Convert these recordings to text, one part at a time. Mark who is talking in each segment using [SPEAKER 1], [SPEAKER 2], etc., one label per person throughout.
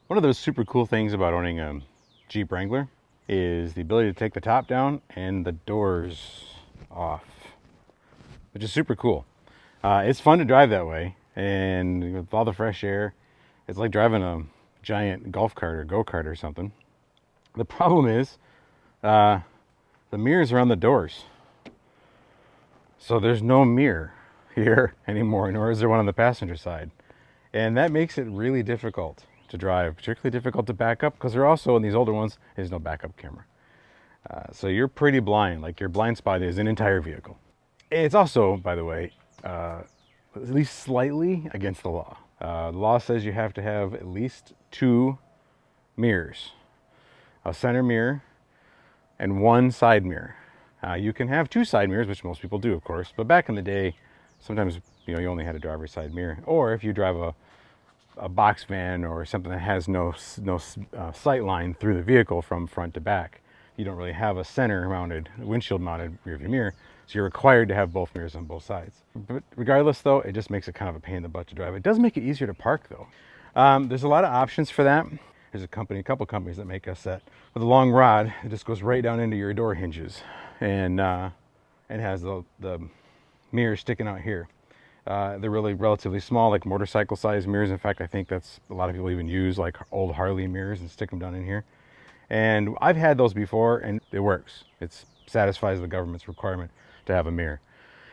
[SPEAKER 1] One of those super cool things about owning a Jeep Wrangler is the ability to take the top down and the doors off, which is super cool. It's fun to drive that way, and with all the fresh air, it's like driving a giant golf cart or go-kart or something. The problem is uh, the mirrors are on the doors, so there's no mirror here anymore, nor is there one on the passenger side. And that makes it really difficult to drive, particularly difficult to back up, because there also, in these older ones, there's no backup camera. So you're pretty blind, like your blind spot is an entire vehicle. It's also, by the way, at least slightly against the law. The law says you have to have at least two mirrors, a center mirror and one side mirror. You can have two side mirrors, which most people do, of course, but back in the day, sometimes you only had a driver's side mirror. Or if you drive a box van or something that has no sight line through the vehicle from front to back, you don't really have a center mounted, windshield mounted rearview mirror, so you're required to have both mirrors on both sides. But regardless though, it just makes it kind of a pain in the butt to drive. It does make it easier to park though. There's a lot of options for that. There's a couple companies that make a set with a long rod that just goes right down into your door hinges, and it has the mirrors sticking out here. They're really relatively small, like motorcycle size mirrors. In fact, I think that's a lot of people even use like old Harley mirrors and stick them down in here. And I've had those before and it works. It satisfies the government's requirement to have a mirror.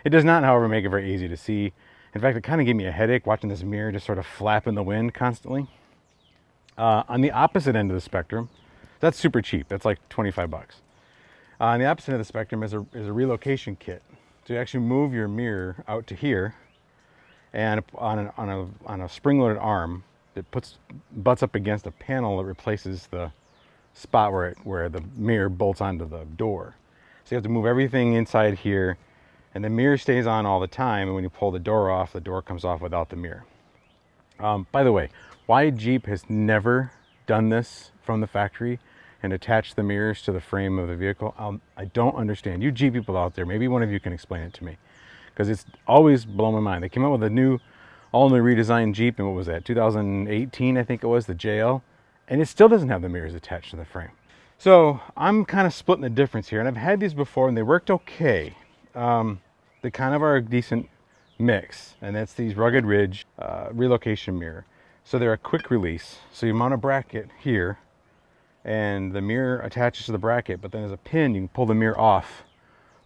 [SPEAKER 1] It does not, however, make it very easy to see. In fact, it kind of gave me a headache watching this mirror just sort of flap in the wind constantly. On the opposite end of the spectrum, that's super cheap. That's like 25 bucks. On the opposite end of the spectrum is a relocation kit. So you actually move your mirror out to here, and on a spring-loaded arm that butts up against a panel that replaces the spot where the mirror bolts onto the door. So you have to move everything inside here, and the mirror stays on all the time, and when you pull the door off, the door comes off without the mirror. By the way, why Jeep has never done this from the factory and attached the mirrors to the frame of the vehicle, I don't understand. You Jeep people out there, maybe one of you can explain it to me, because it's always blown my mind. They came out with a all new redesigned Jeep, and what was that, 2018 I think it was, the JL, and it still doesn't have the mirrors attached to the frame. So I'm kind of splitting the difference here, and I've had these before and they worked okay. They kind of are a decent mix, and that's these Rugged Ridge relocation mirror. So they're a quick release. So you mount a bracket here, and the mirror attaches to the bracket, but then there's a pin you can pull the mirror off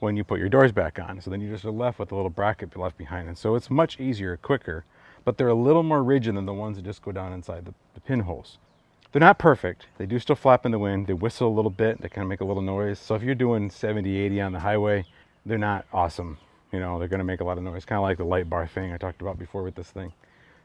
[SPEAKER 1] when you put your doors back on. So then you just are left with a little bracket left behind. And so it's much easier, quicker, but they're a little more rigid than the ones that just go down inside the pinholes. They're not perfect. They do still flap in the wind. They whistle a little bit. They kind of make a little noise. So if you're doing 70, 80 on the highway, they're not awesome. They're going to make a lot of noise, kind of like the light bar thing I talked about before with this thing.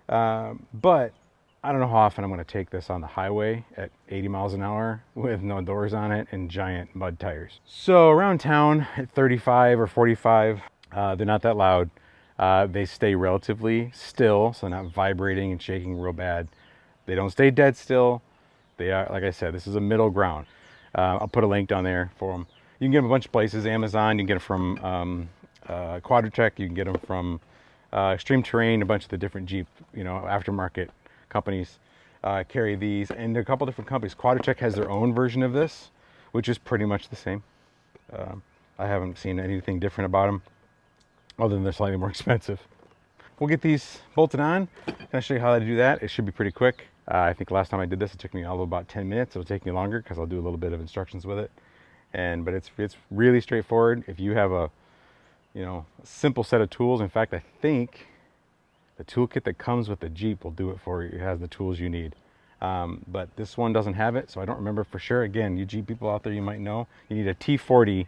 [SPEAKER 1] But I don't know how often I'm going to take this on the highway at 80 miles an hour with no doors on it and giant mud tires. So around town at 35 or 45, they're not that loud. They stay relatively still, so not vibrating and shaking real bad. They don't stay dead still. They are, like I said, this is a middle ground. I'll put a link down there for them. You can get them a bunch of places. Amazon, you can get them from Quadratech, you can get them from Extreme Terrain, a bunch of the different Jeep, aftermarket companies carry these, and a couple different companies. Quadratech has their own version of this, which is pretty much the same. I haven't seen anything different about them, other than they're slightly more expensive. We'll get these bolted on. I'll show you how to do that. It should be pretty quick. I think last time I did this, it took me all of about 10 minutes. It'll take me longer because I'll do a little bit of instructions with it. But it's really straightforward. If you have a simple set of tools, in fact, I think the toolkit that comes with the Jeep will do it for you. It has the tools you need. But this one doesn't have it, so I don't remember for sure. Again, you Jeep people out there, you might know. You need a T40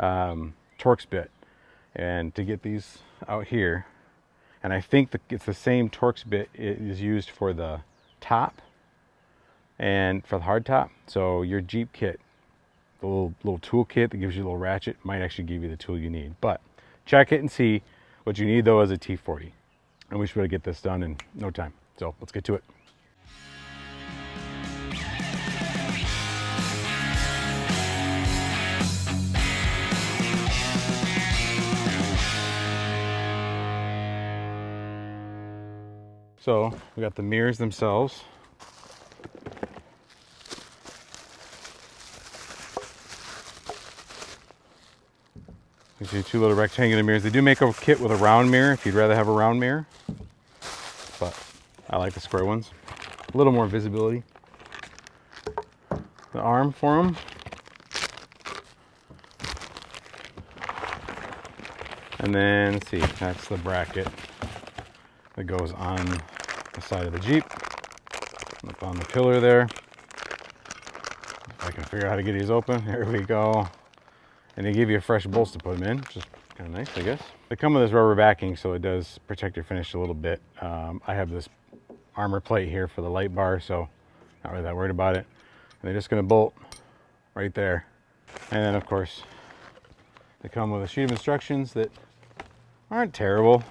[SPEAKER 1] Torx bit, and to get these out here. And I think it's the same Torx bit it is used for the top and for the hard top. So your Jeep kit, the little tool kit that gives you a little ratchet, might actually give you the tool you need. But check it and see. What you need though is a T40. And we should be able to get this done in no time. So let's get to it. So we got the mirrors themselves. You see two little rectangular mirrors. They do make a kit with a round mirror if you'd rather have a round mirror, but I like the square ones. A little more visibility. The arm for them. And then, let's see, that's the bracket that goes on the side of the Jeep. Up on the pillar there. If I can figure out how to get these open. There we go. And they give you fresh bolts to put them in, which is kind of nice, I guess. They come with this rubber backing, so it does protect your finish a little bit. I have this armor plate here for the light bar, so not really that worried about it. And they're just going to bolt right there. And then, of course, they come with a sheet of instructions that aren't terrible.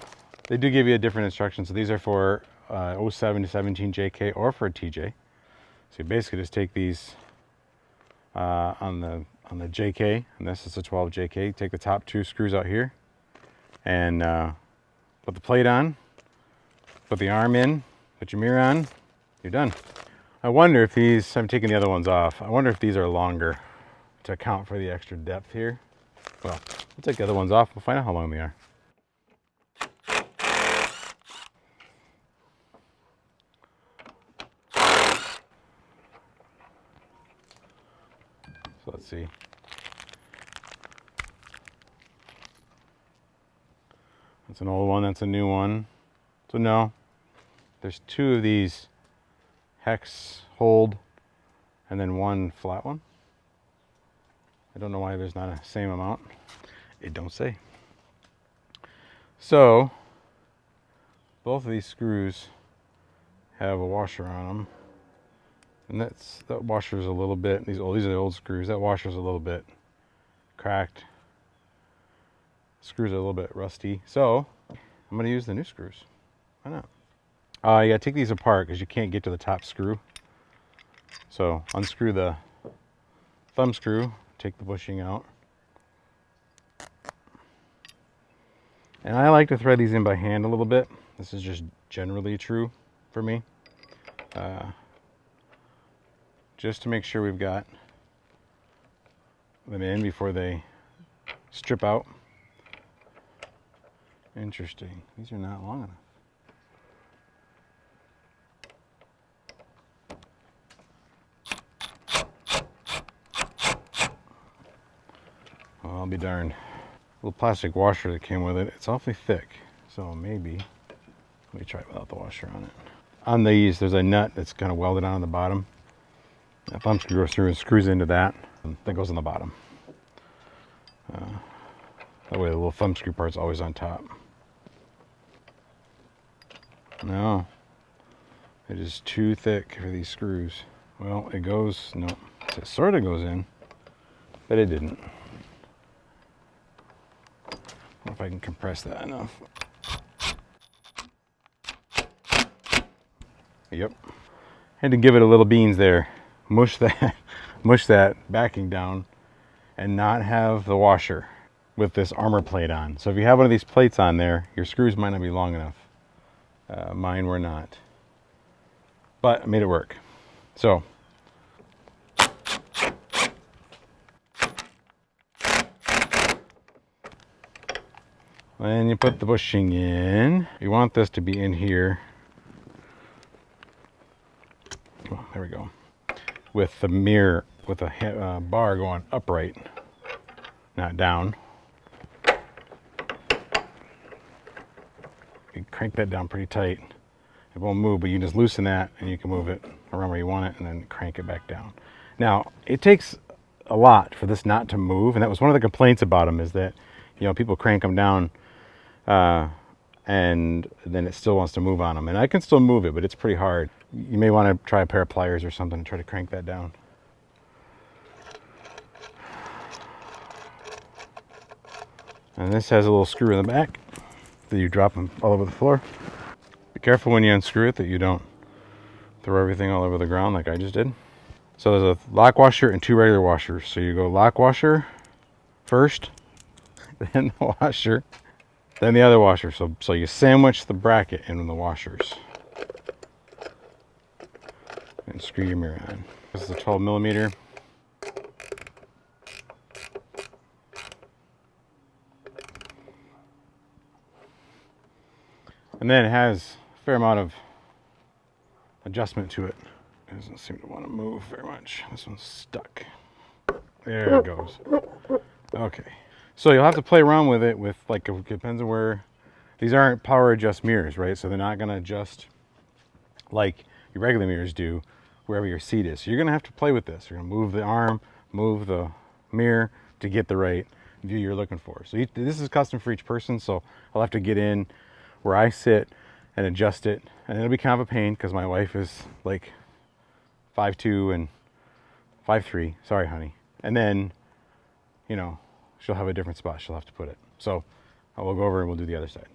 [SPEAKER 1] They do give you a different instruction. So these are for 07 to 17 JK or for a TJ. So you basically just take these on the JK, and this is a 12 JK. Take the top two screws out here and put the plate on, put the arm in, put your mirror on, you're done. I wonder if these, I'm taking the other ones off, I wonder if these are longer to account for the extra depth here. Well, we'll take the other ones off, we'll find out how long they are. So let's see. That's an old one, that's a new one. So no, there's two of these hex hold and then one flat one. I don't know why there's not a same amount. It don't say. So both of these screws have a washer on them. And that washer's a little bit, these are the old screws, that washer's a little bit cracked. Screws are a little bit rusty. So I'm gonna use the new screws. Why not? You gotta take these apart because you can't get to the top screw. So unscrew the thumb screw, take the bushing out. And I like to thread these in by hand a little bit. This is just generally true for me. Just to make sure we've got them in before they strip out. Interesting. These are not long enough. Well, I'll be darned. Little plastic washer that came with it. It's awfully thick, so maybe, let me try it without the washer on it. On these, there's a nut that's kind of welded on the bottom. That thumb screw goes through and screws into that. And that goes on the bottom. That way the little thumb screw part's always on top. No, it is too thick for these screws. Well, it goes, no, it sort of goes in, but it didn't. I don't know if I can compress that enough. Yep. Had to give it a little beans there. Mush that backing down and not have the washer with this armor plate on. So if you have one of these plates on there, your screws might not be long enough. Mine were not. But I made it work. So when you put the bushing in, you want this to be in here. Oh, there we go. With the mirror, with a bar going upright, not down. You crank that down pretty tight. It won't move, but you can just loosen that and you can move it around where you want it and then crank it back down. Now, it takes a lot for this not to move, and that was one of the complaints about them, is that, you know, people crank them down and then it still wants to move on them. And I can still move it, but it's pretty hard. You may want to try a pair of pliers or something and try to crank that down. And this has a little screw in the back that you drop them all over the floor. Be careful when you unscrew it that you don't throw everything all over the ground like I just did. So there's a lock washer and two regular washers. So you go lock washer first, then the washer, then the other washer. So you sandwich the bracket in the washers. And screw your mirror on. This is a 12 millimeter. And then it has a fair amount of adjustment to it. It doesn't seem to want to move very much. This one's stuck. There it goes. Okay. So you'll have to play around with it with, like, it depends on where, these aren't power adjust mirrors, right? So they're not going to adjust like your regular mirrors do wherever your seat is. So you're going to have to play with this. You're going to move the arm, move the mirror to get the right view you're looking for. So this is custom for each person, so I'll have to get in where I sit and adjust it. And it'll be kind of a pain because my wife is like 5'2" and 5'3". Sorry, honey. And then, you know, she'll have a different spot she'll have to put it. So I will go over and we'll do the other side.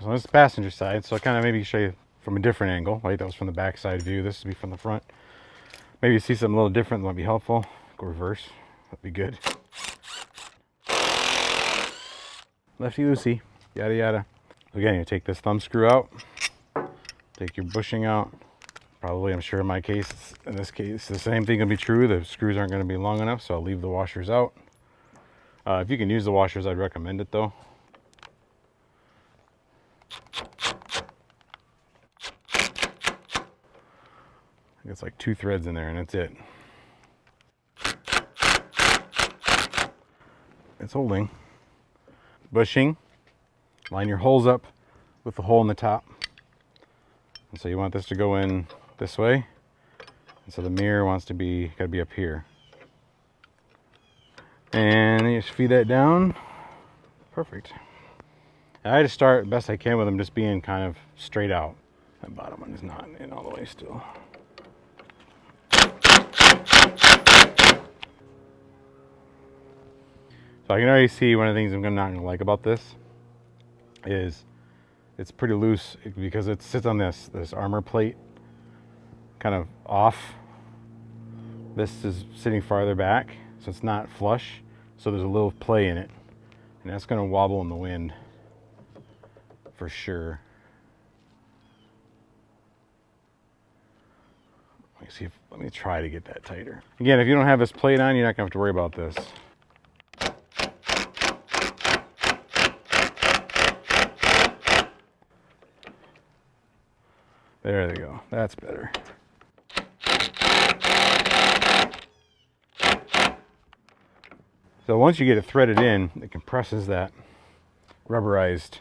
[SPEAKER 1] So this is the passenger side. So I kind of maybe show you from a different angle, right? That was from the back side view. This will be from the front. Maybe you see something a little different that might be helpful. Go reverse. That'd be good. Lefty loosey. Yada yada. Again, you take this thumb screw out. Take your bushing out. Probably, I'm sure in my case, in this case, the same thing will be true. The screws aren't going to be long enough, so I'll leave the washers out. If you can use the washers, I'd recommend it though. It's like 2 threads in there and that's it. It's holding. Bushing. Line your holes up with the hole in the top. And so you want this to go in this way. And so the mirror wants to be, gotta be up here. And then you just feed that down. Perfect. I had to start best I can with them just being kind of straight out. That bottom one is not in all the way still. So I can already see one of the things I'm not going to like about this is it's pretty loose because it sits on this armor plate kind of off. This is sitting farther back, so it's not flush. So there's a little play in it, and that's going to wobble in the wind for sure. Let me try to get that tighter. Again, if you don't have this plate on, you're not going to have to worry about this. There they go. That's better. So once you get it threaded in, it compresses that rubberized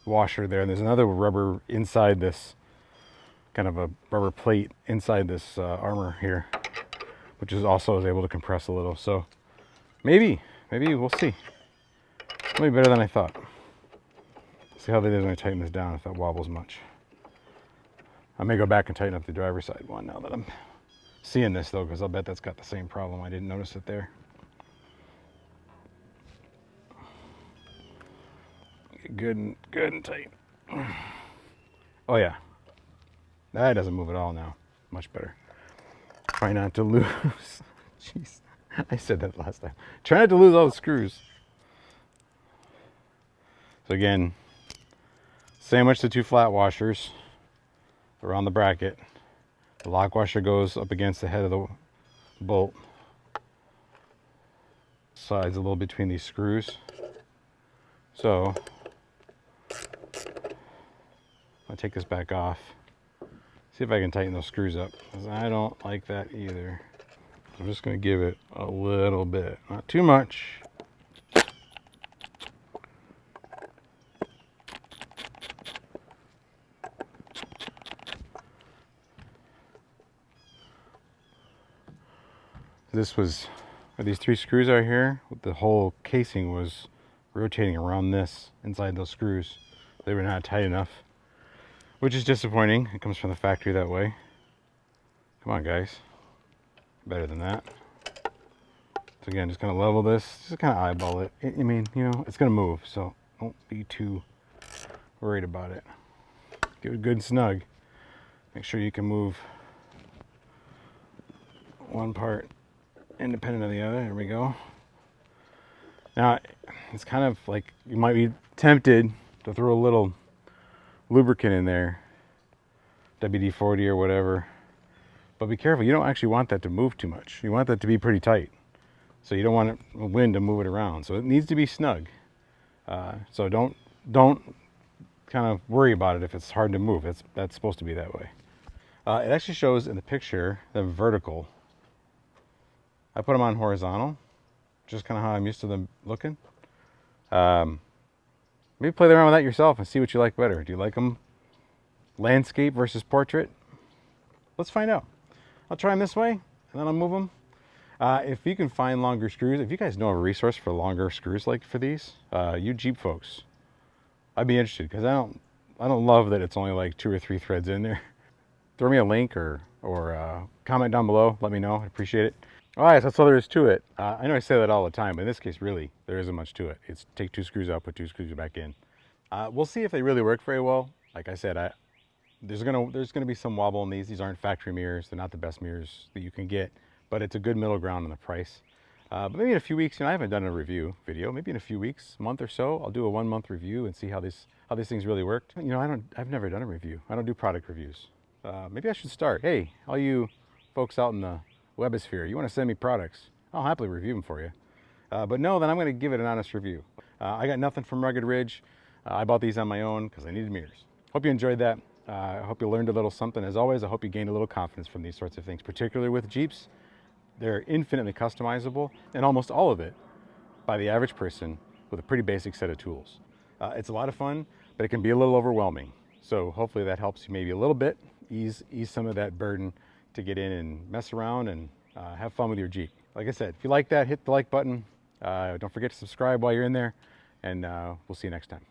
[SPEAKER 1] washer there. And there's another rubber inside this, kind of a rubber plate inside this armor here, which is also able to compress a little. So maybe we'll see. Maybe better than I thought. See how that is when I tighten this down, if that wobbles much. I may go back and tighten up the driver's side one now that I'm seeing this though, because I'll bet that's got the same problem. I didn't notice it there. Get good and tight. Oh yeah, that doesn't move at all now. Much better. Try not to lose. Jeez, I said that last time. Try not to lose all the screws. So again, sandwich the 2 flat washers around the bracket. The lock washer goes up against the head of the bolt. Slides a little between these screws. So I'll take this back off. See if I can tighten those screws up, because I don't like that either. I'm just going to give it a little bit, not too much. This was, where these 3 screws are here, the whole casing was rotating around this, inside those screws. They were not tight enough, which is disappointing. It comes from the factory that way. Come on, guys. Better than that. So again, just kind of level this, just kind of eyeball it. I mean, you know, it's going to move, so don't be too worried about it. Get it good and snug. Make sure you can move one part independent of the other. There we go. Now, it's kind of like you might be tempted to throw a little lubricant in there, WD-40 or whatever, but be careful. You don't actually want that to move too much. You want that to be pretty tight, so you don't want wind to move it around. So it needs to be snug. So don't kind of worry about it if it's hard to move. That's supposed to be that way. It actually shows in the picture them vertical. I put them on horizontal, just kind of how I'm used to them looking. Maybe play around with that yourself and see what you like better. Do you like them landscape versus portrait? Let's find out. I'll try them this way, and then I'll move them. If you can find longer screws, if you guys know of a resource for longer screws like for these, you Jeep folks, I'd be interested, because I don't love that it's only like 2 or 3 threads in there. Throw me a link or comment down below. Let me know. I'd appreciate it. All right, so that's all there is to it. I know I say that all the time, but in this case, really, there isn't much to it. It's take 2 screws out, put 2 screws back in. We'll see if they really work very well. Like I said, there's gonna be some wobble in these. These aren't factory mirrors. They're not the best mirrors that you can get, but it's a good middle ground on the price. But maybe in a few weeks, I haven't done a review video. Maybe in a few weeks, month or so, I'll do a 1-month review and see how these things really worked. I've never done a review. I don't do product reviews. Maybe I should start. Hey, all you folks out in the webosphere, you want to send me products? I'll happily review them for you. But no, then I'm going to give it an honest review. I got nothing from Rugged Ridge. I bought these on my own because I needed mirrors. Hope you enjoyed that. I hope you learned a little something. As always, I hope you gained a little confidence from these sorts of things, particularly with Jeeps. They're infinitely customizable, and almost all of it by the average person with a pretty basic set of tools. It's a lot of fun, but it can be a little overwhelming. So hopefully that helps you maybe a little bit, ease some of that burden to get in and mess around and have fun with your Jeep. Like I said, if you like that, hit the like button. Don't forget to subscribe while you're in there, and we'll see you next time.